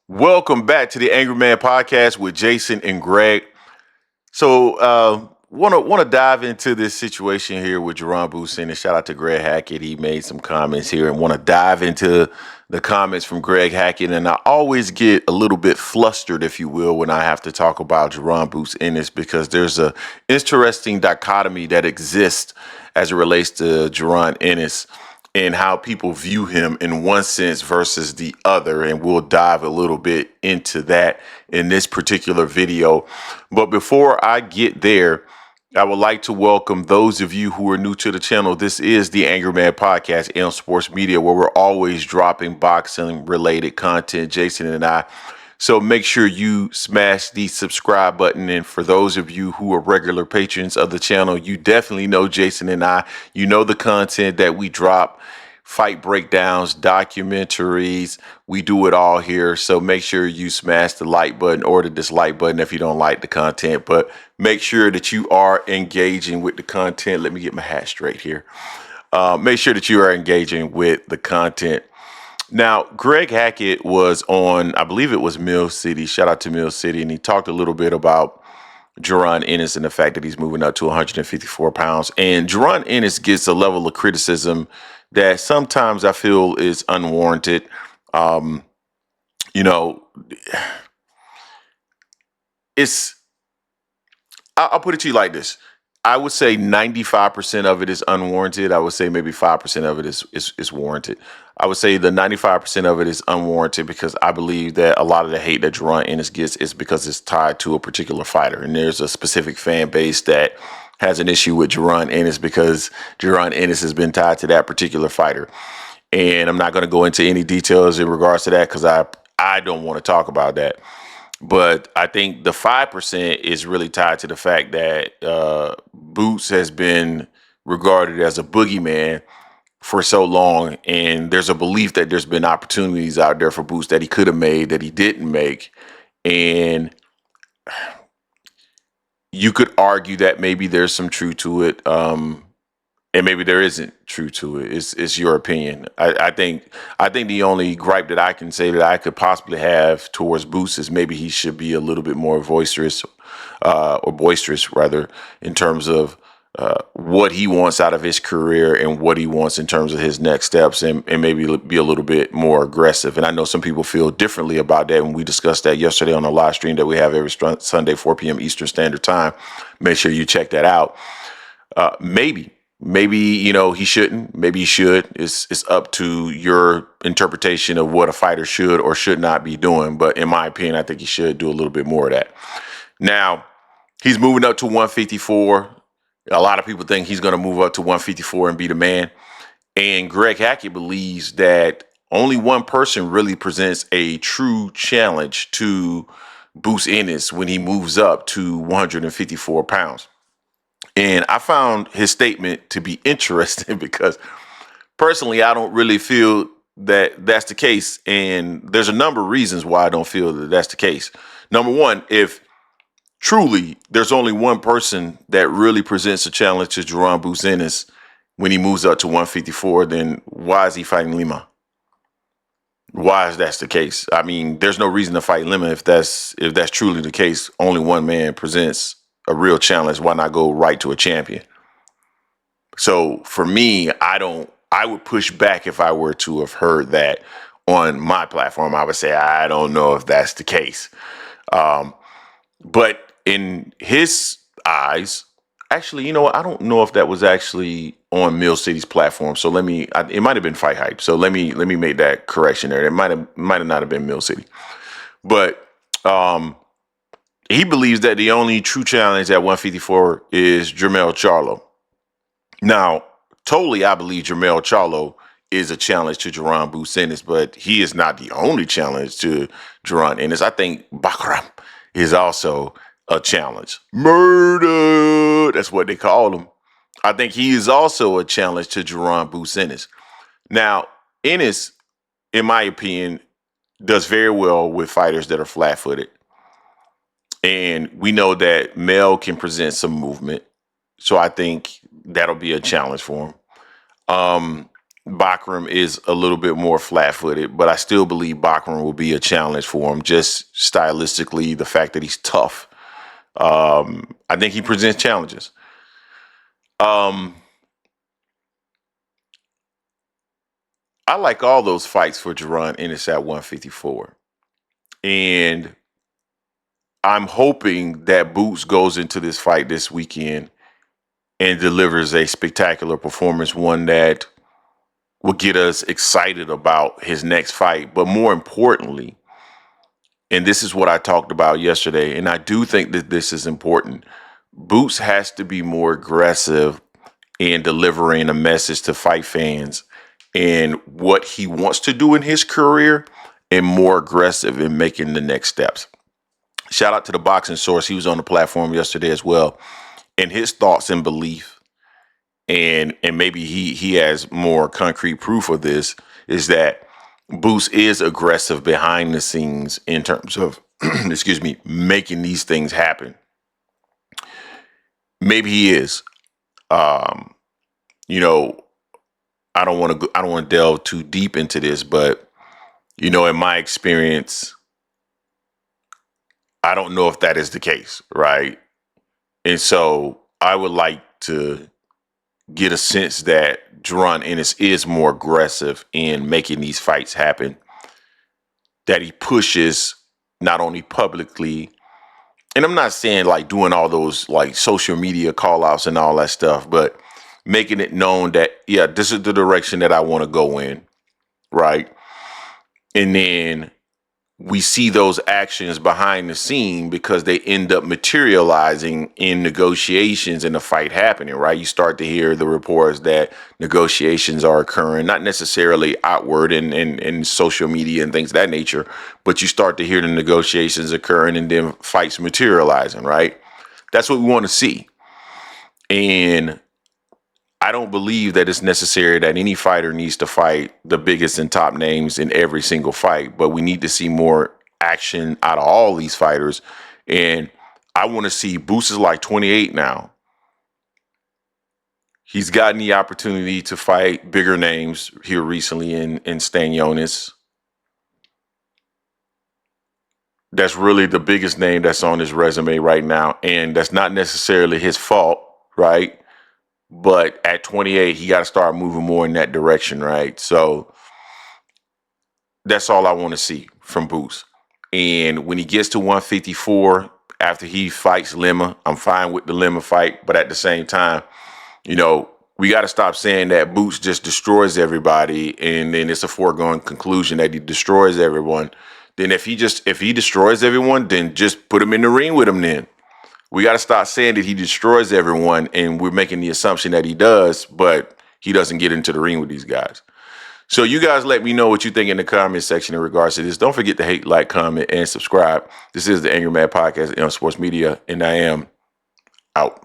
Welcome back to the Angry Man Podcast with Jason and Greg. Want to dive into this situation here with Boots Ennis. Shout out to Greg Hackett. He made some comments here, and want to dive into the comments from Greg Hackett. And I always get a little bit flustered, if you will, when I have to talk about Boots Ennis because there's a interesting dichotomy that exists as it relates to Jaron Ennis and how people view him in one sense versus the other. And we'll dive a little bit into that in this particular video. But before I get there, I would like to welcome those of you who are new to the channel. This is the Angry Man Podcast and Sports Media, where we're always dropping boxing related content, Jason and I. So make sure you smash the subscribe button. And for those of you who are regular patrons of the channel, you definitely know Jason and I. You know the content that we drop, fight breakdowns, documentaries. We do it all here. So make sure you smash the like button or the dislike button if you don't like the content. But make sure that you are engaging with the content. Let me get my hat straight here. Make sure that you are engaging with the content. Now, Greg Hackett was on, I believe it was Mill City. Shout out to Mill City. And he talked a little bit about Jaron Ennis and the fact that he's moving up to 154 pounds. And Jaron Ennis gets a level of criticism that sometimes I feel is unwarranted. Um, you know, I'll put it to you like this. I would say 95% of it is unwarranted. I would say maybe 5% of it is warranted. I would say the 95% of it is unwarranted because I believe that a lot of the hate that Jaron Ennis gets is because it's tied to a particular fighter. And there's a specific fan base that has an issue with Jaron Ennis because Jaron Ennis has been tied to that particular fighter. And I'm not going to go into any details in regards to that because I don't want to talk about that. But I think the 5% is really tied to the fact that Boots has been regarded as a boogeyman for so long. And there's a belief that there's been opportunities out there for Boots that he could have made that he didn't make. And you could argue that maybe there's some truth to it. And maybe there isn't truth to it. It's your opinion. I think the only gripe that I can say that I could possibly have towards Boots is maybe he should be a little bit more boisterous rather, in terms of what he wants out of his career and what he wants in terms of his next steps, and maybe be a little bit more aggressive. And I know some people feel differently about that, and we discussed that yesterday on a live stream that we have every Sunday, 4 p.m. Eastern Standard Time. Make sure you check that out. Maybe, he shouldn't. Maybe he should. It's up to your interpretation of what a fighter should or should not be doing. But in my opinion, I think he should do a little bit more of that. Now, he's moving up to 154. A lot of people think he's going to move up to 154 and be the man. And Greg Hackett believes that only one person really presents a true challenge to Boots Ennis when he moves up to 154 pounds. And I found his statement to be interesting because personally, I don't really feel that that's the case. And there's a number of reasons why I don't feel that that's the case. Number one, if truly there's only one person that really presents a challenge to Jaron Boots Ennis when he moves up to 154, then why is he fighting Lima? Why is that the case? I mean, there's no reason to fight Lima if that's truly the case. Only one man presents a real challenge. Why not go right to a champion? So for me, I would push back if I were to have heard that on my platform. I would say, I don't know if that's the case. But in his eyes, actually, I don't know if that was actually on Mill City's platform. So it might have been FightHype. So let me make that correction there. It might have not have been Mill City. But he believes that the only true challenge at 154 is Jermell Charlo. Now, totally, I believe Jermell Charlo is a challenge to Jaron Boots Ennis, but he is not the only challenge to Jaron Ennis. I think Bakram is also a challenge. Murder, that's what they call him. I think he is also a challenge to Jaron Boots Ennis. Now, Ennis, in my opinion, does very well with fighters that are flat-footed. And we know that Mel can present some movement. So I think that'll be a challenge for him. Bachram is a little bit more flat-footed, but I still believe Bachram will be a challenge for him, just stylistically, the fact that he's tough. I think he presents challenges. I like all those fights for Jaron Ennis at 154. And I'm hoping that Boots goes into this fight this weekend and delivers a spectacular performance, one that will get us excited about his next fight. But more importantly, and this is what I talked about yesterday, and I do think that this is important, Boots has to be more aggressive in delivering a message to fight fans and what he wants to do in his career, and more aggressive in making the next steps. Shout out to the Boxing Source. He was on the platform yesterday as well. And his thoughts and belief, and maybe he has more concrete proof of this, is that Boots is aggressive behind the scenes in terms of, excuse me, making these things happen. Maybe he is. You know, I don't want to delve too deep into this, but in my experience, I don't know if that is the case, right? And so I would like to get a sense that Jaron Ennis is more aggressive in making these fights happen, that he pushes not only publicly, and I'm not saying like doing all those like social media call outs and all that stuff, but making it known that, yeah, this is the direction that I want to go in, right? And then we see those actions behind the scene because they end up materializing in negotiations and the fight happening, right? You start to hear the reports that negotiations are occurring, not necessarily outward in social media and things of that nature, but you start to hear the negotiations occurring and then fights materializing, right? That's what we want to see. And I don't believe that it's necessary that any fighter needs to fight the biggest and top names in every single fight, but we need to see more action out of all these fighters. And I want to see Boots is like 28 now. He's gotten the opportunity to fight bigger names here recently in Stanionis. That's really the biggest name that's on his resume right now. And that's not necessarily his fault, right? But at 28, he got to start moving more in that direction, right? So that's all I want to see from Boots. And when he gets to 154, after he fights Lima, I'm fine with the Lima fight. But at the same time, we got to stop saying that Boots just destroys everybody and then it's a foregone conclusion that he destroys everyone. Then if he destroys everyone, then just put him in the ring with him then. We got to stop saying that he destroys everyone and we're making the assumption that he does, but he doesn't get into the ring with these guys. So you guys let me know what you think in the comment section in regards to this. Don't forget to hate, like, comment, and subscribe. This is the Angry Man Podcast on Sports Media, and I am out.